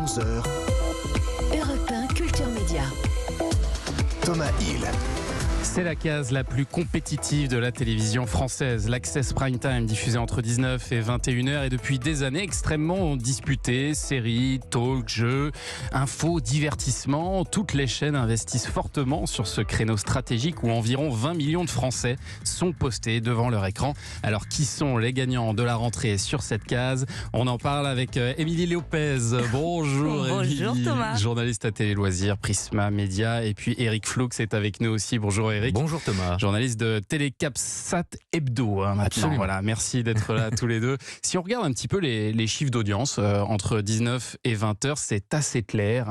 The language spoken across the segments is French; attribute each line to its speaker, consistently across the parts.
Speaker 1: 11h.
Speaker 2: Europe 1 Culture Média.
Speaker 1: Thomas Hill.
Speaker 3: C'est la case la plus compétitive de la télévision française. L'Access Prime Time, diffusé entre 19 et 21h, est depuis des années extrêmement disputé. Séries, talk, jeux, infos, divertissements. Toutes les chaînes investissent fortement sur ce créneau stratégique où environ 20 millions de Français sont postés devant leur écran. Alors, qui sont les gagnants de la rentrée sur cette case? On en parle avec Émilie Lopez. Bonjour Émilie.
Speaker 4: Bonjour Thomas.
Speaker 3: Journaliste à Télé Loisirs, Prisma Média. Et puis Eric Floux est avec nous aussi. Bonjour Eric.
Speaker 5: Bonjour Thomas.
Speaker 3: Journaliste de Télécapsat Hebdo maintenant.
Speaker 5: Absolument.
Speaker 3: Voilà, merci d'être là tous les deux. Si on regarde un petit peu les chiffres d'audience entre 19 et 20h, c'est assez clair.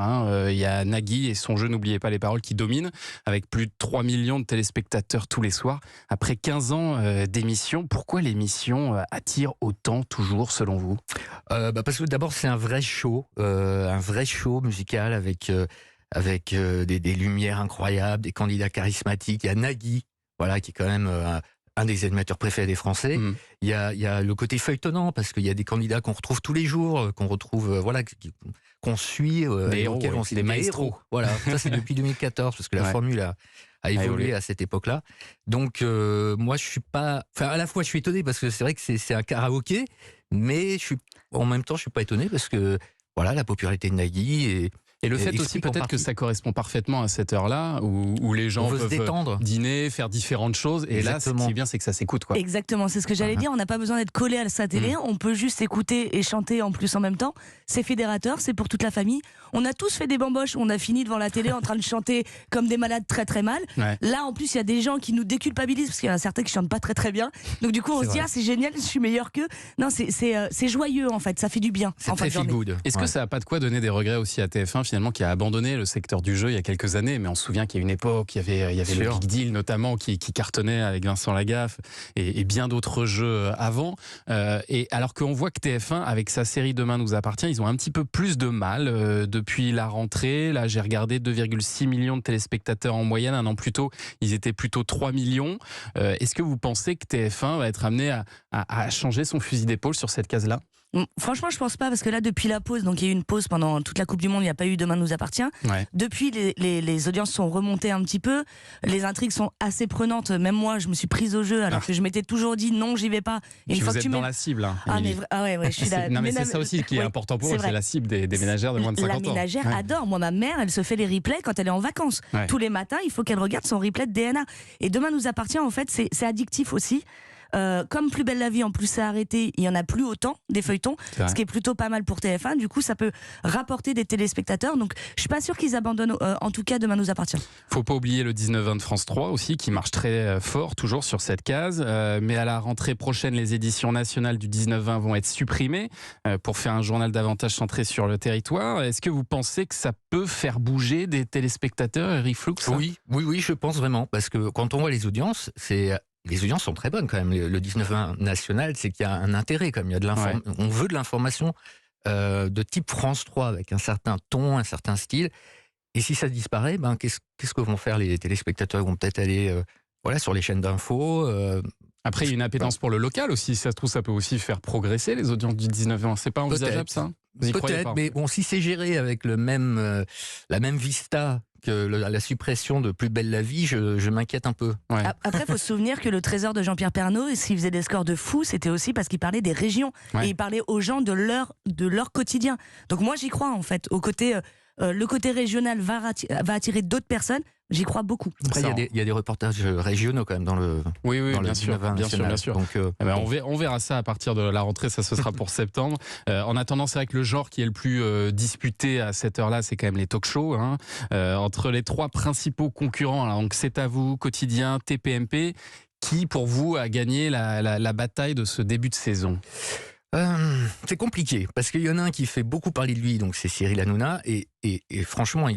Speaker 3: Il y a Nagui et son jeu N'oubliez pas les paroles qui dominent avec plus de 3 millions de téléspectateurs tous les soirs. Après 15 ans d'émission, pourquoi l'émission attire autant toujours selon vous?
Speaker 5: Parce que d'abord c'est un vrai show musical avec des lumières incroyables, des candidats charismatiques. Il y a Nagui, voilà, qui est quand même un des animateurs préférés des Français. Il y a le côté feuilletonnant, parce qu'il y a des candidats qu'on retrouve tous les jours, qu'on retrouve, qu'on suit,
Speaker 3: des héros,
Speaker 5: auxquels on
Speaker 3: des maestros.
Speaker 5: Voilà, ça c'est depuis 2014, parce que la formule a évolué à cette époque-là. Donc moi je suis pas, à la fois je suis étonné parce que c'est vrai que c'est un karaoké, mais en même temps je suis pas étonné parce que voilà, la popularité de Nagui
Speaker 3: et le fait aussi peut-être que ça correspond parfaitement à cette heure-là où les gens peuvent
Speaker 5: se détendre,
Speaker 3: dîner, faire différentes choses. Et
Speaker 5: exactement.
Speaker 3: Là, ce qui est bien, c'est que ça s'écoute, quoi.
Speaker 4: Exactement, c'est ce que j'allais dire. On n'a pas besoin d'être collé à sa télé. On peut juste écouter et chanter en plus en même temps. C'est fédérateur, c'est pour toute la famille. On a tous fait des bamboches. On a fini devant la télé en train de chanter comme des malades très très mal.
Speaker 3: Ouais.
Speaker 4: Là, en plus, il y a des gens qui nous déculpabilisent parce qu'il y en a certains qui chantent pas très très bien. Donc du coup, on se dit c'est génial, je suis meilleur qu'eux. Non, c'est joyeux en fait. Ça fait du bien.
Speaker 5: C'est très feel good.
Speaker 3: Est-ce que ça n'a pas de quoi donner des regrets aussi à TF1 finalement, qui a abandonné le secteur du jeu il y a quelques années, mais on se souvient qu'il y a une époque, il y avait le Big Deal notamment qui cartonnait avec Vincent Lagaffe et bien d'autres jeux avant. Et alors qu'on voit que TF1, avec sa série Demain nous appartient, ils ont un petit peu plus de mal depuis la rentrée. Là, j'ai regardé 2,6 millions de téléspectateurs en moyenne. Un an plus tôt, ils étaient plutôt 3 millions. Est-ce que vous pensez que TF1 va être amené à changer son fusil d'épaule sur cette case-là?
Speaker 4: Franchement, je pense pas, parce que là, depuis la pause, donc il y a eu une pause pendant toute la Coupe du Monde, il n'y a pas eu Demain nous appartient.
Speaker 3: Ouais.
Speaker 4: Depuis, les audiences sont remontées un petit peu, les intrigues sont assez prenantes. Même moi, je me suis prise au jeu, alors que je m'étais toujours dit non, j'y vais pas.
Speaker 3: Et vous êtes dans la cible.
Speaker 4: Ouais, je suis là.
Speaker 3: Non, mais c'est ça aussi qui est important pour eux, c'est la cible des ménagères de moins de 50 ans.
Speaker 4: La ménagère adore. Moi, ma mère, elle se fait les replays quand elle est en vacances.
Speaker 3: Ouais.
Speaker 4: Tous les matins, il faut qu'elle regarde son replay de DNA. Et Demain nous appartient, en fait, c'est addictif aussi. Comme Plus belle la vie, en plus c'est arrêté, il n'y en a plus autant des feuilletons, ce qui est plutôt pas mal pour TF1. Du coup, ça peut rapporter des téléspectateurs. Donc, je suis pas sûre qu'ils abandonnent. En tout cas, Demain nous appartient.
Speaker 3: Faut pas oublier le 19-20 de France 3 aussi, qui marche très fort, toujours sur cette case. Mais à la rentrée prochaine, les éditions nationales du 19-20 vont être supprimées pour faire un journal davantage centré sur le territoire. Est-ce que vous pensez que ça peut faire bouger des téléspectateurs, Eric Floux?
Speaker 5: Oui, je pense vraiment, parce que quand on voit les audiences, les audiences sont très bonnes quand même. Le 19-20 national, c'est qu'il y a un intérêt quand même. Il y a on veut de l'information de type France 3 avec un certain ton, un certain style. Et si ça disparaît, qu'est-ce que vont faire les téléspectateurs? Ils vont peut-être aller sur les chaînes d'infos.
Speaker 3: Après, il y a une appétence pour le local aussi. Si ça se trouve, ça peut aussi faire progresser les audiences du 19-20. C'est pas envisageable, ça?
Speaker 5: Peut-être, mais bon, si c'est géré avec la même vista que la suppression de Plus belle la vie, je m'inquiète un peu.
Speaker 3: Ouais.
Speaker 4: Après, il faut se souvenir que le trésor de Jean-Pierre Pernaut, s'il faisait des scores de fou, c'était aussi parce qu'il parlait des régions.
Speaker 3: Ouais.
Speaker 4: Et il parlait aux gens de leur quotidien. Donc moi, j'y crois en fait. Le côté régional va attirer d'autres personnes. J'y crois beaucoup.
Speaker 5: Après, il y a des reportages régionaux quand même dans le.
Speaker 3: Oui,
Speaker 5: dans
Speaker 3: bien
Speaker 5: le
Speaker 3: sûr,
Speaker 5: 19-20
Speaker 3: bien sûr.
Speaker 5: Donc,
Speaker 3: on verra ça à partir de la rentrée, ça ce sera pour septembre. En attendant, c'est vrai que le genre qui est le plus disputé à cette heure-là, c'est quand même les talk-shows. Entre les trois principaux concurrents, alors, donc C'est à vous, Quotidien, TPMP, qui pour vous a gagné la bataille de ce début de saison?
Speaker 5: C'est compliqué, parce qu'il y en a un qui fait beaucoup parler de lui, donc c'est Cyril Hanouna, et franchement,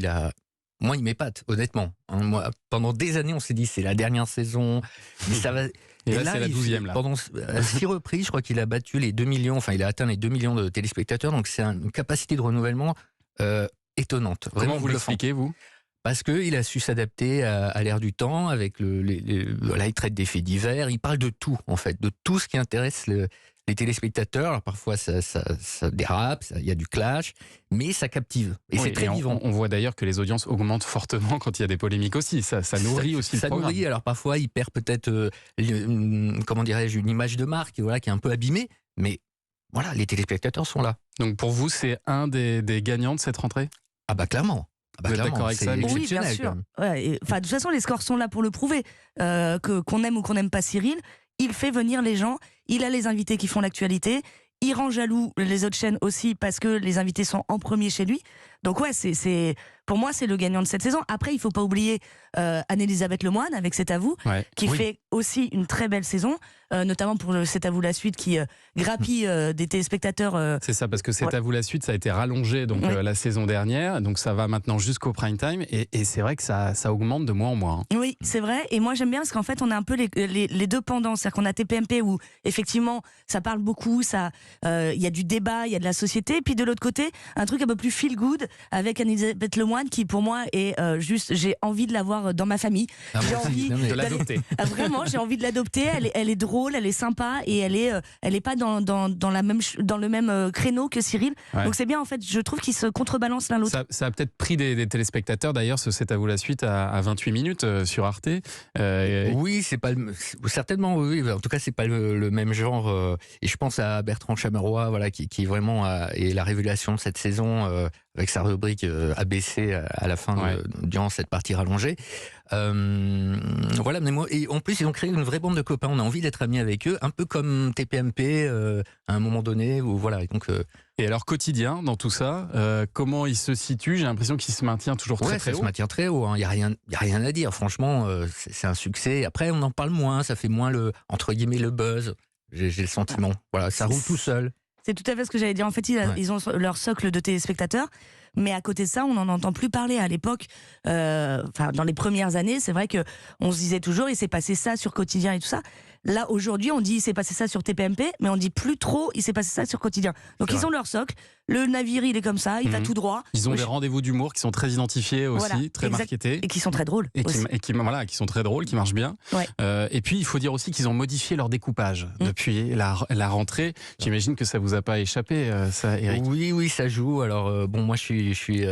Speaker 5: moi, il m'épate, honnêtement. Moi, pendant des années, on s'est dit, c'est la dernière saison, mais ça va.
Speaker 3: Et là, c'est la 12e. Là.
Speaker 5: Pendant 6 reprises, je crois qu'il a battu les 2 millions, il a atteint les 2 millions de téléspectateurs, donc c'est une capacité de renouvellement étonnante.
Speaker 3: Comment vous l'expliquez, vous?
Speaker 5: Parce qu'il a su s'adapter à l'ère du temps, avec il traite des faits divers, il parle de tout, en fait, de tout ce qui intéresse les téléspectateurs, alors parfois ça dérape, il y a du clash, mais ça captive. Et c'est très vivant.
Speaker 3: On voit d'ailleurs que les audiences augmentent fortement quand il y a des polémiques aussi. Ça nourrit aussi le programme. Ça nourrit,
Speaker 5: alors parfois il perd peut-être, comment dirais-je, une image de marque voilà, qui est un peu abîmée, mais voilà, les téléspectateurs sont là.
Speaker 3: Donc pour vous, c'est un des gagnants de cette rentrée ?
Speaker 5: Ah bah clairement.
Speaker 3: Vous êtes d'accord avec ça?
Speaker 4: Oui, bien sûr. Ouais, de toute façon, les scores sont là pour le prouver. Qu'on aime ou qu'on n'aime pas Cyril, il fait venir les gens, il a les invités qui font l'actualité, il rend jaloux les autres chaînes aussi parce que les invités sont en premier chez lui. Donc ouais, pour moi, c'est le gagnant de cette saison. Après, il ne faut pas oublier Anne-Elisabeth Lemoine avec C'est à vous, qui fait aussi une très belle saison, notamment pour C'est à vous la suite qui grappille des téléspectateurs.
Speaker 3: C'est ça, parce que C'est à vous la suite, ça a été rallongé donc, la saison dernière, donc ça va maintenant jusqu'au prime time, et c'est vrai que ça augmente de mois en mois. Hein.
Speaker 4: Oui, c'est vrai, et moi j'aime bien parce qu'en fait on a un peu les deux pendants, c'est-à-dire qu'on a TPMP où effectivement ça parle beaucoup, il y a du débat, il y a de la société, puis de l'autre côté, un truc un peu plus feel good avec Anne-Elisabeth Lemoine qui pour moi est juste, j'ai envie de l'avoir dans ma famille. J'ai envie
Speaker 3: de l'adopter.
Speaker 4: Vraiment, j'ai envie de l'adopter. Elle est drôle, elle est sympa et elle est pas dans le même créneau que Cyril. Ouais. Donc c'est bien en fait. Je trouve qu'ils se contrebalancent l'un l'autre.
Speaker 3: Ça a peut-être pris des téléspectateurs d'ailleurs. C'est à vous la suite à 28 minutes sur Arte.
Speaker 5: Oui, c'est pas certainement oui. En tout cas, c'est pas le même genre. Et je pense à Bertrand Chameroy, voilà, qui vraiment est la révélation de cette saison. Avec sa rubrique ABC à la fin durant cette partie rallongée. Voilà, mais moi, et en plus ils ont créé une vraie bande de copains, on a envie d'être amis avec eux, un peu comme TPMP à un moment donné, où, voilà, et donc...
Speaker 3: Et alors quotidien dans tout ça, comment il se situe? J'ai l'impression qu'il se maintient toujours très haut.
Speaker 5: Il se maintient très haut, il n'y a rien à dire, franchement, c'est un succès. Après on en parle moins, ça fait moins entre guillemets le buzz, j'ai le sentiment, voilà, ça roule tout seul.
Speaker 4: C'est tout à fait ce que j'allais dire. En fait, ils ont leur socle de téléspectateurs, mais à côté de ça, on n'en entend plus parler. À l'époque, dans les premières années, c'est vrai qu'on se disait toujours, il s'est passé ça sur Quotidien et tout ça. Là, aujourd'hui, on dit il s'est passé ça sur TPMP, mais on dit plus trop il s'est passé ça sur Quotidien. Donc ils ont leur socle. Le navire, il est comme ça, il va tout droit.
Speaker 3: Ils ont des rendez-vous d'humour qui sont très identifiés aussi, voilà, très marketés.
Speaker 4: Et qui sont très drôles.
Speaker 3: Et qui sont très drôles, qui marchent bien. Ouais. Et puis, il faut dire aussi qu'ils ont modifié leur découpage depuis la rentrée. J'imagine que ça vous a pas échappé, ça, Eric?
Speaker 5: Oui, ça joue. Alors, bon, moi, je suis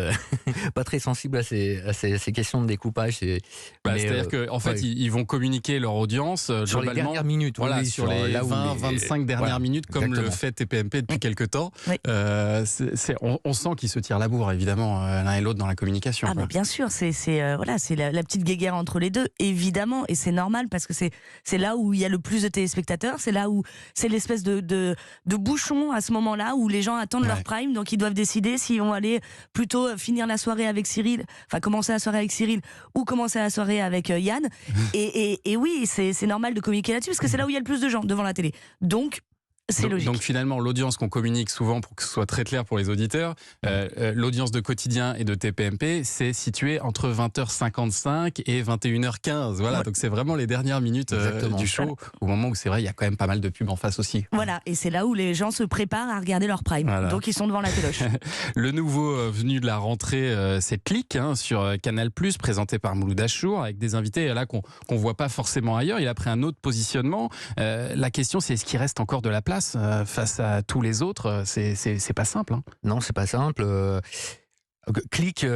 Speaker 5: pas très sensible à ces questions de découpage.
Speaker 3: C'est-à-dire qu'en fait, ils vont communiquer leur audience
Speaker 5: sur les dernières minutes.
Speaker 3: Voilà, sur les 20-25 dernières minutes, comme le fait TPMP depuis quelques temps. Oui. On sent qu'ils se tirent la bourre, évidemment, l'un et l'autre dans la communication.
Speaker 4: Mais bien sûr, c'est la petite guéguerre entre les deux, évidemment, et c'est normal parce que c'est là où il y a le plus de téléspectateurs, c'est là où c'est l'espèce de bouchon à ce moment-là où les gens attendent leur prime, donc ils doivent décider s'ils vont aller plutôt finir la soirée avec Cyril, enfin commencer la soirée avec Cyril ou commencer la soirée avec Yann. Et oui, c'est normal de communiquer là-dessus parce que c'est là où il y a le plus de gens devant la télé. Donc c'est logique.
Speaker 3: Donc finalement, l'audience qu'on communique souvent pour que ce soit très clair pour les auditeurs, l'audience de Quotidien et de TPMP, c'est situé entre 20h55 et 21h15. Voilà, donc c'est vraiment les dernières minutes du show, au moment où c'est vrai, il y a quand même pas mal de pubs en face aussi.
Speaker 4: Voilà, et c'est là où les gens se préparent à regarder leur prime. Voilà. Donc ils sont devant la téloche.
Speaker 3: Le nouveau venu de la rentrée, c'est Click, sur Canal+, présenté par Mouloud Achour, avec des invités là qu'on voit pas forcément ailleurs. Il a pris un autre positionnement. La question, c'est est-ce qu'il reste encore de la place face à tous les autres? C'est pas simple. Hein.
Speaker 5: Non, c'est pas simple. Click,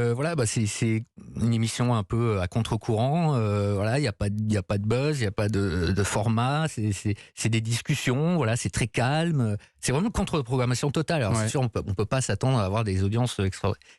Speaker 5: c'est une émission un peu à contre-courant. Voilà, il y a pas de buzz, il y a pas de format. C'est des discussions. Voilà, c'est très calme. C'est vraiment contre-programmation totale. Alors c'est sûr, on peut pas s'attendre à avoir des audiences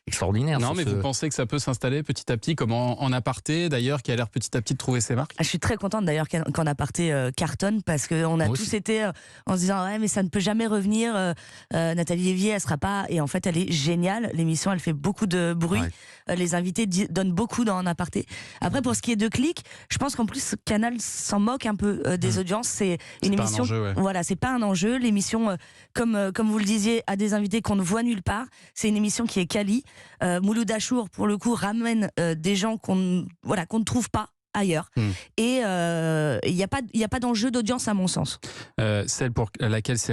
Speaker 5: extraordinaires.
Speaker 3: Non, mais vous pensez que ça peut s'installer petit à petit, comme en aparté d'ailleurs, qui a l'air petit à petit de trouver ses marques?
Speaker 4: Je suis très contente d'ailleurs qu'en aparté cartonne, parce qu'on a tous été en se disant mais ça ne peut jamais revenir. Nathalie Lévier, elle sera pas. Et en fait, elle est géniale. L'émission, elle fait beaucoup de bruit. Les invités donnent beaucoup dans un aparté. Après, pour ce qui est de Click, je pense qu'en plus Canal s'en moque un peu des audiences. C'est une émission. Voilà, c'est pas un enjeu. L'émission, comme vous le disiez, a des invités qu'on ne voit nulle part. C'est une émission qui est quali. Mouloud Achour, pour le coup, ramène des gens qu'on ne trouve pas ailleurs. Et il n'y a pas d'enjeu d'audience à mon sens.
Speaker 3: Celle pour laquelle il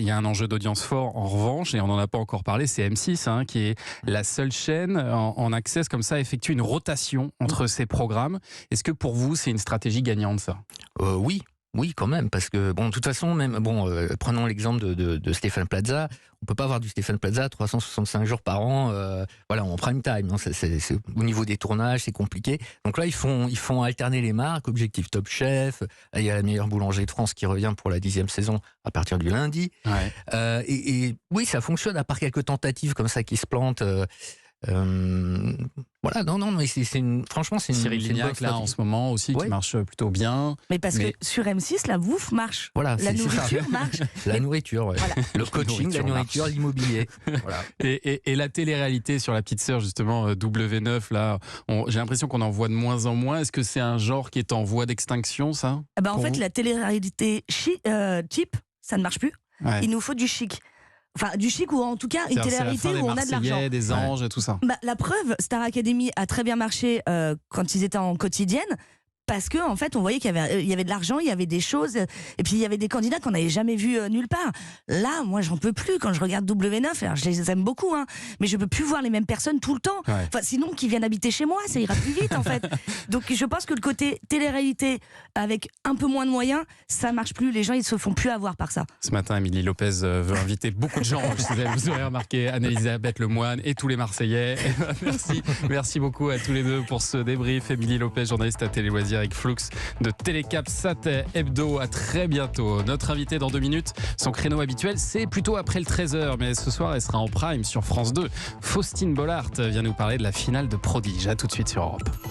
Speaker 3: y a un enjeu d'audience fort, en revanche, et on n'en a pas encore parlé, c'est M6, qui est la seule chaîne en access comme ça, effectue une rotation entre ses programmes. Est-ce que pour vous, c'est une stratégie gagnante, ça?
Speaker 5: Oui. Oui, quand même, parce que, bon, de toute façon, même, prenons l'exemple de Stéphane Plaza. On peut pas avoir du Stéphane Plaza 365 jours par an, en prime time. Non, c'est, au niveau des tournages, c'est compliqué. Donc là, ils font alterner les marques. Objectif Top Chef. Il y a la meilleure boulanger de France qui revient pour la 10e saison à partir du lundi.
Speaker 3: Ouais.
Speaker 5: Et oui, ça fonctionne, à part quelques tentatives comme ça qui se plantent. Mais franchement, c'est
Speaker 3: Cyril
Speaker 5: une bonne
Speaker 3: Lignac, là,
Speaker 5: stratégie.
Speaker 3: en ce moment aussi, qui marche plutôt bien.
Speaker 4: Mais parce que sur M6, la bouffe marche.
Speaker 5: Voilà,
Speaker 4: La nourriture marche.
Speaker 5: La nourriture, ouais.
Speaker 4: Voilà.
Speaker 5: Le coaching, la nourriture, l'immobilier. Voilà.
Speaker 3: Et la télé-réalité sur La Petite Sœur, justement, W9, là, j'ai l'impression qu'on en voit de moins en moins. Est-ce que c'est un genre qui est en voie d'extinction, ça?
Speaker 4: En fait, la télé-réalité cheap, ça ne marche plus.
Speaker 3: Ouais.
Speaker 4: Il nous faut du chic. Enfin, du chic ou en tout cas une télé-réalité où on a de l'argent.
Speaker 3: Des anges et tout ça.
Speaker 4: La preuve, Star Academy a très bien marché quand ils étaient en quotidienne. Parce que en fait, on voyait qu'il y avait de l'argent, il y avait des choses, et puis il y avait des candidats qu'on n'avait jamais vus nulle part. Là, moi, j'en peux plus quand je regarde W9. Alors, je les aime beaucoup, mais je peux plus voir les mêmes personnes tout le temps.
Speaker 3: Ouais.
Speaker 4: Enfin, sinon, qu'ils viennent habiter chez moi, ça ira plus vite, en fait. Donc, je pense que le côté télé-réalité avec un peu moins de moyens, ça marche plus. Les gens, ils se font plus avoir par ça.
Speaker 3: Ce matin, Émilie Lopez veut inviter beaucoup de gens. Vous aurez remarqué, Anne-Elisabeth Lemoine et tous les Marseillais. Merci beaucoup à tous les deux pour ce débrief. Émilie Lopez, journaliste à Télé Loisirs avec Flux de Télécap Sat Hebdo. À très bientôt. Notre invitée dans 2 minutes, son créneau habituel, c'est plutôt après le 13h, mais ce soir, elle sera en prime sur France 2. Faustine Bollaert vient nous parler de la finale de Prodige. À tout de suite sur Europe.